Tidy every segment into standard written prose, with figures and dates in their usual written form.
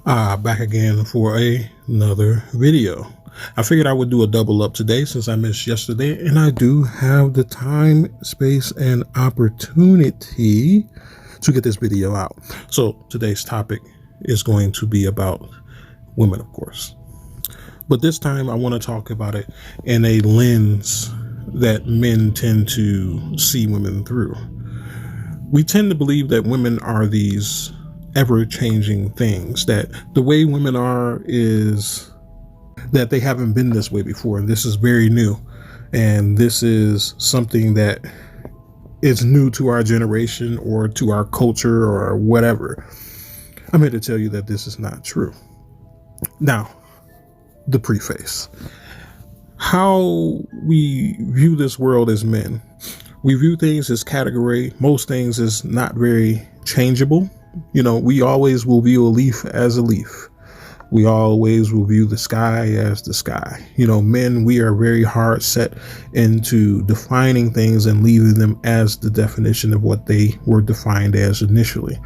Back again for another video. I figured I would do a double up today since I missed yesterday, and I do have the time, space, and opportunity to get this video out. So today's topic is going to be about women, of course. But this time I want to talk about it in a lens that men tend to see women through. We tend to believe that women are these ever-changing things, that the way women are is that they haven't been this way before, and this is very new, and this is something that is new to our generation or to our culture or whatever. I'm here to tell you that this is not true. Now, the preface. How we view this world as men. We view things as category. Most things is not very changeable. You know, we always will view a leaf as a leaf. We always will view the sky as the sky. You know, men, we are very hard set into defining things and leaving them as the definition of what they were defined as initially.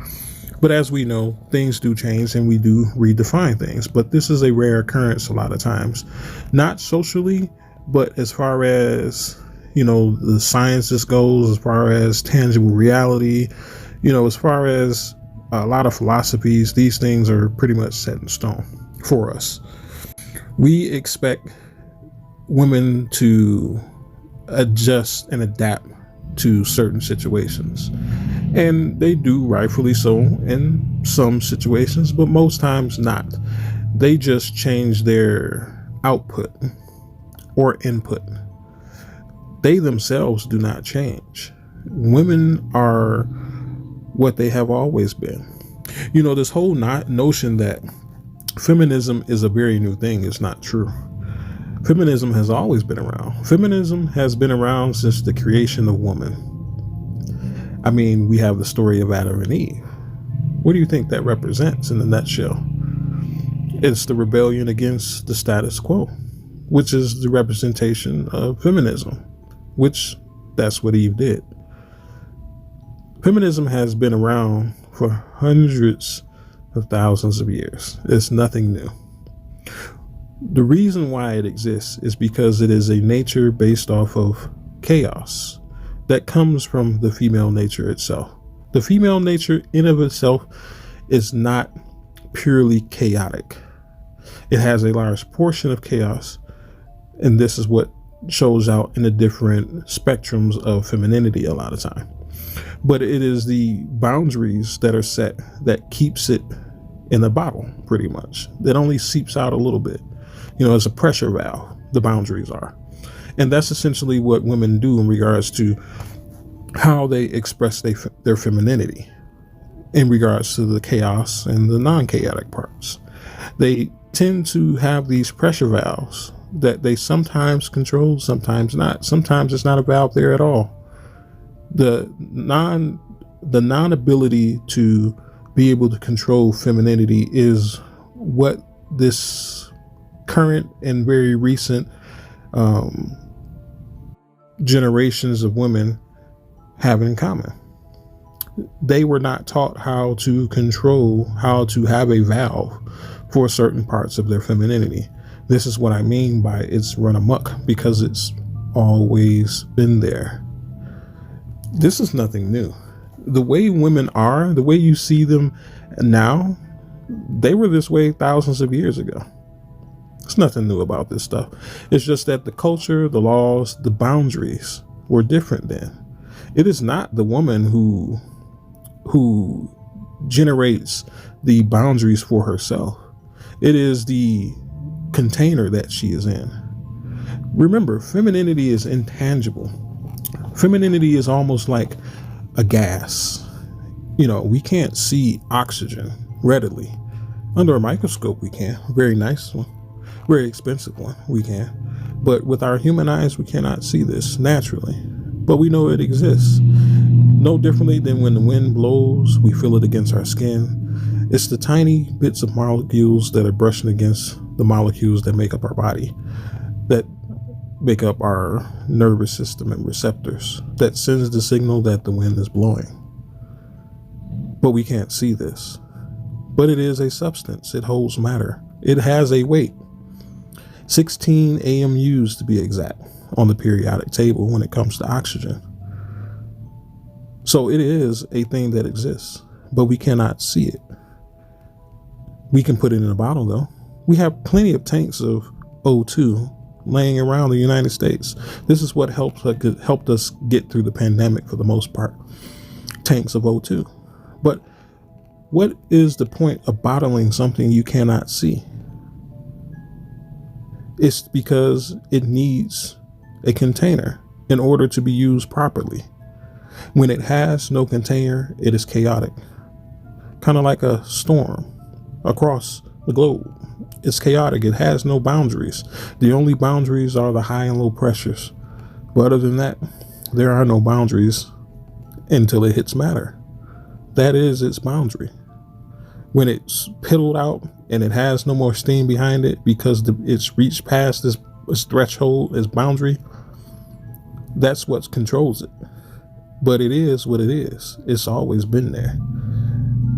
But as we know, things do change and we do redefine things. But this is a rare occurrence a lot of times. Not socially, but as far as, you know, the sciences goes, as far as tangible reality, you know, as far as a lot of philosophies, these things are pretty much set in stone for us. We expect women to adjust and adapt to certain situations. And they do, rightfully so, in some situations, but most times not. They just change their output or input. They themselves do not change. Women are what they have always been. You know, this whole notion that feminism is a very new thing is not true. Feminism has always been around. Feminism has been around since the creation of woman. I mean, we have the story of Adam and Eve. What do you think that represents in a nutshell? It's the rebellion against the status quo, which is the representation of feminism, which that's what Eve did. Feminism has been around for hundreds of thousands of years. It's nothing new. The reason why it exists is because it is a nature based off of chaos that comes from the female nature itself. The female nature in of itself is not purely chaotic. It has a large portion of chaos, and this is what shows out in the different spectrums of femininity a lot of time. But it is the boundaries that are set that keeps it in a bottle, pretty much. That only seeps out a little bit. You know, it's a pressure valve, the boundaries are. And that's essentially what women do in regards to how they express their femininity in regards to the chaos and the non-chaotic parts. They tend to have these pressure valves that they sometimes control, sometimes not. Sometimes it's not a valve there at all. The non-ability to be able to control femininity is what this current and very recent generations of women have in common. They were not taught how to control, how to have a valve for certain parts of their femininity. This is what I mean by it's run amok, because it's always been there. This is nothing new. The way women are, the way you see them now, they were this way thousands of years ago. There's nothing new about this stuff. It's just that the culture, the laws, the boundaries were different then. It is not the woman who generates the boundaries for herself. It is the container that she is in. Remember, femininity is intangible. Femininity is almost like a gas. You know, we can't see oxygen readily. Under a microscope, we can. Very nice one. Very expensive one, we can. But with our human eyes, we cannot see this naturally. But we know it exists. No differently than when the wind blows, we feel it against our skin. It's the tiny bits of molecules that are brushing against the molecules that make up our body, that make up our nervous system and receptors, that sends the signal that the wind is blowing. But we can't see this. but it is a substance. It holds matter. It has a weight. 16 AMUs to be exact on the periodic table when it comes to oxygen. So it is a thing that exists, but we cannot see it. We can put it in a bottle though. We have plenty of tanks of O2 laying around the United States. This is what helped us get through the pandemic for the most part. Tanks of O2. But what is the point of bottling something you cannot see? It's because it needs a container in order to be used properly. When it has no container, it is chaotic. Kind of like a storm across the globe. It's chaotic. It has no boundaries. The only boundaries are the high and low pressures. But other than that, there are no boundaries until it hits matter. That is its boundary. When it's piddled out and it has no more steam behind it because it's reached past this threshold, this boundary, that's what controls it. But it is what it is. It's always been there.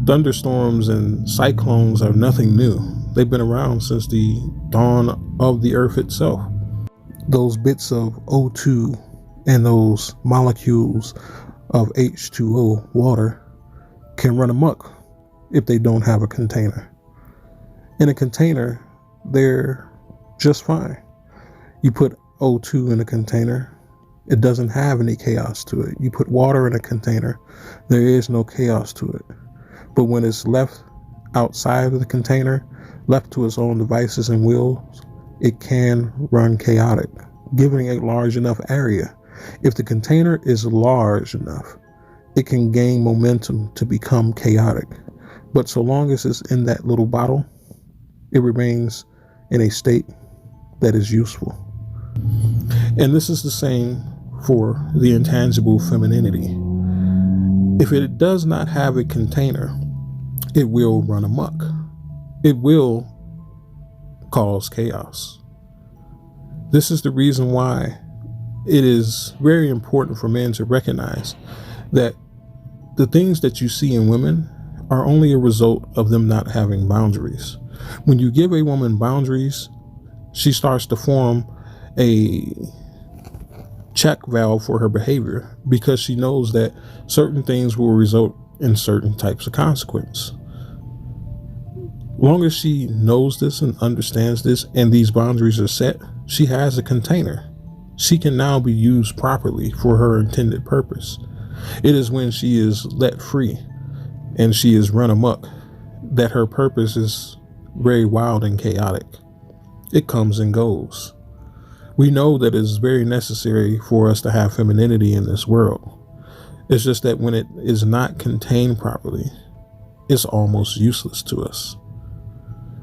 Thunderstorms and cyclones are nothing new. They've been around since the dawn of the earth itself. Those bits of O2 and those molecules of H2O, water, can run amok if they don't have a container. In a container, they're just fine. You put O2 in a container, it doesn't have any chaos to it. You put water in a container, there is no chaos to it. But when it's left outside of the container, left to its own devices and wills, it can run chaotic, given a large enough area. If the container is large enough, it can gain momentum to become chaotic. But so long as it's in that little bottle, it remains in a state that is useful. And this is the same for the intangible femininity. If it does not have a container, it will run amok. It will cause chaos. This is the reason why it is very important for men to recognize that the things that you see in women are only a result of them not having boundaries. When you give a woman boundaries, she starts to form a check valve for her behavior because she knows that certain things will result in certain types of consequence. Long as she knows this and understands this and these boundaries are set, she has a container. She can now be used properly for her intended purpose. It is when she is let free and she is run amok that her purpose is very wild and chaotic. It comes and goes. We know that it is very necessary for us to have femininity in this world. It's just that when it is not contained properly, it's almost useless to us.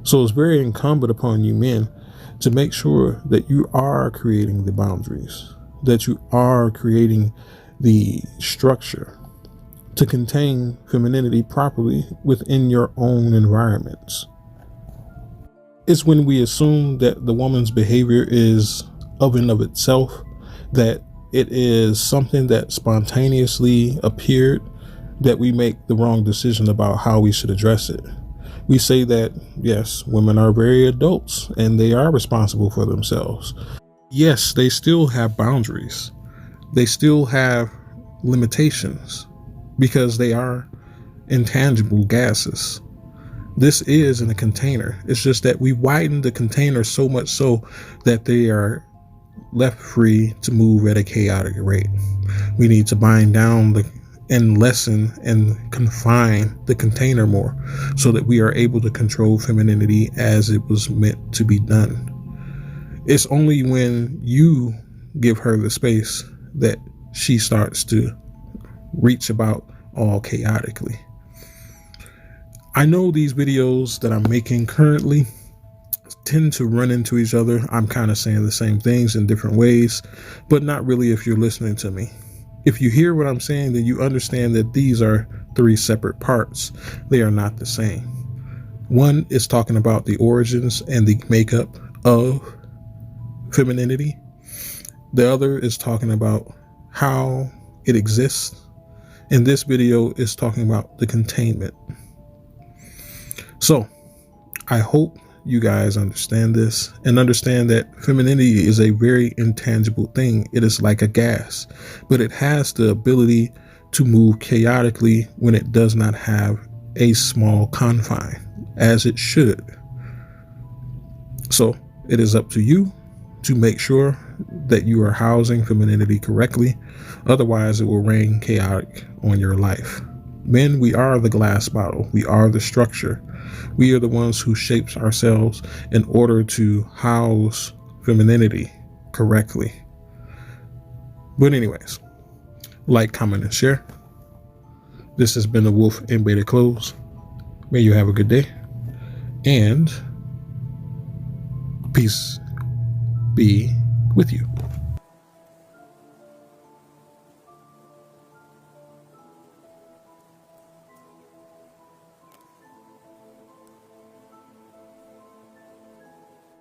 So it's very incumbent upon you men to make sure that you are creating the boundaries, that you are creating the structure to contain femininity properly within your own environments. It's when we assume that the woman's behavior is of and of itself, that it is something that spontaneously appeared, that we make the wrong decision about how we should address it. We say that, yes, women are very adults and they are responsible for themselves. Yes, they still have boundaries. They still have limitations because they are intangible gases. This is in a container. It's just that we widen the container so much so that they are left free to move at a chaotic rate. We need to bind down and lessen and confine the container more so that we are able to control femininity as it was meant to be done. It's only when you give her the space that she starts to reach about all chaotically. I know these videos that I'm making currently tend to run into each other. I'm kind of saying the same things in different ways, but not really if you're listening to me. If you hear what I'm saying, then you understand that these are three separate parts. They are not the same. One is talking about the origins and the makeup of femininity. The other is talking about how it exists. And this video is talking about the containment. So I hope you guys understand this and understand that femininity is a very intangible thing. It is like a gas, but it has the ability to move chaotically when it does not have a small confine, as it should. So it is up to you to make sure that you are housing femininity correctly. Otherwise, it will rain chaotic on your life. Men, we are the glass bottle. We are the structure. We are the ones who shapes ourselves in order to house femininity correctly. But anyways, like, comment, and share. This has been the Wolf in Beta Clothes. May you have a good day. And peace be with you.